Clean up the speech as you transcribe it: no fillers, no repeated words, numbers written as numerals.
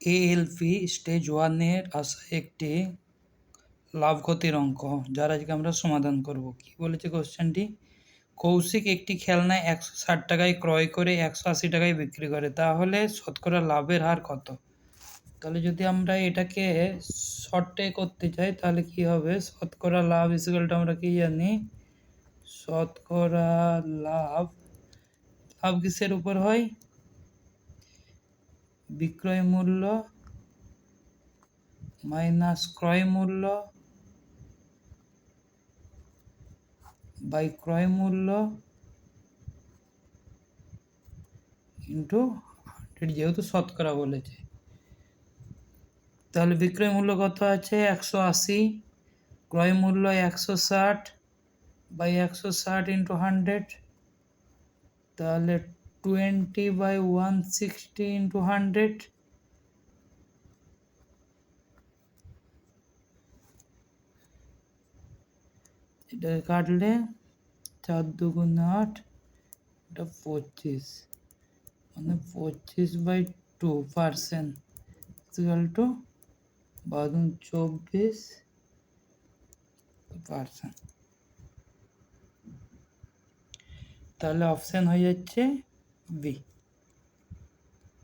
ALP stage 1 এর আসা একটি লাভ ক্ষতির অঙ্ক, যার আজকে আমরা সমাধান করব। কি বলেছে কোশ্চেনটি? কৌশিক একটি খেলনা 160 টাকায় ক্রয় করে 180 টাকায় বিক্রি করে, তাহলে শতকরা লাভের হার কত? তাহলে যদি আমরা এটাকে শর্টে করতে চাই তাহলে কি হবে? শতকরা লাভ ইকুয়ালটা আমরা কি জানি? শতকরা লাভ কিসের উপর হয়? বিক্রয় মূল্য মাইনাস ক্রয় মূল্য বাই ক্রয় মূল্য ইন্টু 100, যেহেতু শতকরা বলেছে। তাহলে বিক্রয় মূল্য কত আছে? 180, ক্রয় মূল্য 160 বাই 160 ইন্টু 100, তাহলে 20/160 ইন্টু 100, এটাকে কাটলে 4 2 8, এটা 25, মানে 25/2% ইকুয়াল টু 24%। তাহলে অপশান হয়ে যাচ্ছে বি।